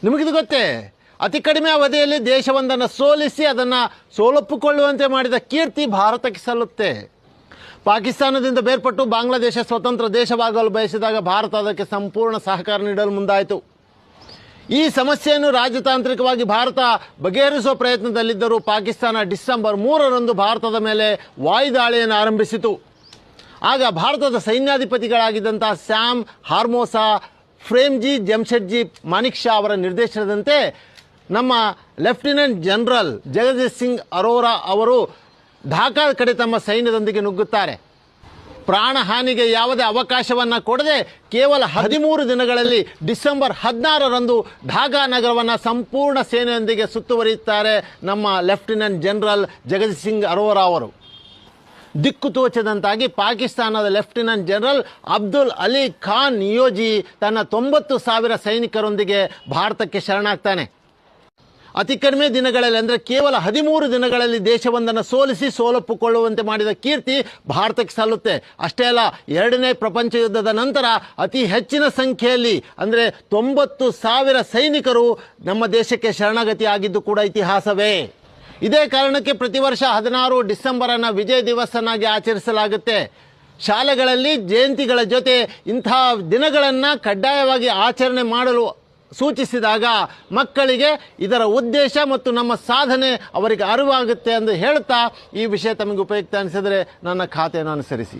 ನಿಮಗಿದು ಗೊತ್ತೇ? ಅತಿ ಕಡಿಮೆ ಅವಧಿಯಲ್ಲಿ ದೇಶವೊಂದನ್ನು ಸೋಲಿಸಿ ಅದನ್ನು ಸೋಲೊಪ್ಪಿಕೊಳ್ಳುವಂತೆ ಮಾಡಿದ ಕೀರ್ತಿ ಭಾರತಕ್ಕೆ ಸಲ್ಲುತ್ತೆ. ಪಾಕಿಸ್ತಾನದಿಂದ ಬೇರ್ಪಟ್ಟು ಬಾಂಗ್ಲಾದೇಶ ಸ್ವತಂತ್ರ ದೇಶವಾಗಲು ಬಯಸಿದಾಗ ಭಾರತ ಅದಕ್ಕೆ ಸಂಪೂರ್ಣ ಸಹಕಾರ ನೀಡಲು ಮುಂದಾಯಿತು. ಈ ಸಮಸ್ಯೆಯನ್ನು ರಾಜತಾಂತ್ರಿಕವಾಗಿ ಭಾರತ ಬಗೆಹರಿಸುವ ಪ್ರಯತ್ನದಲ್ಲಿದ್ದರೂ ಪಾಕಿಸ್ತಾನ ಡಿಸೆಂಬರ್ 3ರಂದು ಭಾರತದ ಮೇಲೆ ವಾಯುದಾಳಿಯನ್ನು ಆರಂಭಿಸಿತು. ಆಗ ಭಾರತದ ಸೈನ್ಯಾಧಿಪತಿಗಳಾಗಿದ್ದಂಥ ಸ್ಯಾಮ್ ಹಾರ್ಮೋಸಾ, ಫ್ರೇಮ್ಜಿ ಜಮ್ಶೆಡ್ಜಿ ಮಾನಿಕ್ ಶಾ ಅವರ ನಿರ್ದೇಶನದಂತೆ ನಮ್ಮ ಲೆಫ್ಟಿನೆಂಟ್ ಜನರಲ್ ಜಗದೀಶ್ ಸಿಂಗ್ ಅರೋರಾ ಅವರು ಢಾಕಾ ಕಡೆ ತಮ್ಮ ಸೈನ್ಯದೊಂದಿಗೆ ನುಗ್ಗುತ್ತಾರೆ. ಪ್ರಾಣಹಾನಿಗೆ ಯಾವುದೇ ಅವಕಾಶವನ್ನು ಕೊಡದೆ ಕೇವಲ 13 ದಿನಗಳಲ್ಲಿ ಡಿಸೆಂಬರ್ 16ರಂದು ಢಾಕಾ ನಗರವನ್ನು ಸಂಪೂರ್ಣ ಸೇನೆಯೊಂದಿಗೆ ಸುತ್ತುವರಿಯುತ್ತಾರೆ ನಮ್ಮ ಲೆಫ್ಟಿನೆಂಟ್ ಜನರಲ್ ಜಗದೀಶ್ ಸಿಂಗ್ ಅರೋರಾ ಅವರು. ದಿಕ್ಕು ತೋಚದಂತಾಗಿ ಪಾಕಿಸ್ತಾನದ ಲೆಫ್ಟಿನೆಂಟ್ ಜನರಲ್ ಅಬ್ದುಲ್ ಅಲಿ ಖಾನ್ ನಿಯೋಜಿ ತನ್ನ 90,000 ಸೈನಿಕರೊಂದಿಗೆ ಭಾರತಕ್ಕೆ ಶರಣಾಗ್ತಾನೆ. ಅತಿ ಕಡಿಮೆ ದಿನಗಳಲ್ಲಿ ಅಂದರೆ ಕೇವಲ 13 ದಿನಗಳಲ್ಲಿ ದೇಶವೊಂದನ್ನು ಸೋಲಿಸಿ ಸೋಲೊಪ್ಪಿಕೊಳ್ಳುವಂತೆ ಮಾಡಿದ ಕೀರ್ತಿ ಭಾರತಕ್ಕೆ ಸಲ್ಲುತ್ತೆ. ಅಷ್ಟೇ ಅಲ್ಲ, 2ನೇ ಪ್ರಪಂಚ ಯುದ್ಧದ ನಂತರ ಅತಿ ಹೆಚ್ಚಿನ ಸಂಖ್ಯೆಯಲ್ಲಿ ಅಂದರೆ 90,000 ಸೈನಿಕರು ನಮ್ಮ ದೇಶಕ್ಕೆ ಶರಣಾಗತಿ ಆಗಿದ್ದು ಕೂಡ ಇತಿಹಾಸವೇ. ಇದೇ ಕಾರಣಕ್ಕೆ ಪ್ರತಿ ವರ್ಷ 16 ಡಿಸೆಂಬರನ್ನು ವಿಜಯ್ ದಿವಸನಾಗಿ ಆಚರಿಸಲಾಗುತ್ತೆ. ಶಾಲೆಗಳಲ್ಲಿ ಜಯಂತಿಗಳ ಜೊತೆ ಇಂಥ ದಿನಗಳನ್ನು ಕಡ್ಡಾಯವಾಗಿ ಆಚರಣೆ ಮಾಡಲು ಸೂಚಿಸಿದಾಗ ಮಕ್ಕಳಿಗೆ ಇದರ ಉದ್ದೇಶ ಮತ್ತು ನಮ್ಮ ಸಾಧನೆ ಅವರಿಗೆ ಅರಿವಾಗುತ್ತೆ ಎಂದು ಹೇಳುತ್ತಾ, ಈ ವಿಷಯ ತಮಗೆ ಉಪಯುಕ್ತ ಅನಿಸಿದರೆ ನನ್ನ ಖಾತೆಯನ್ನು ಅನುಸರಿಸಿ.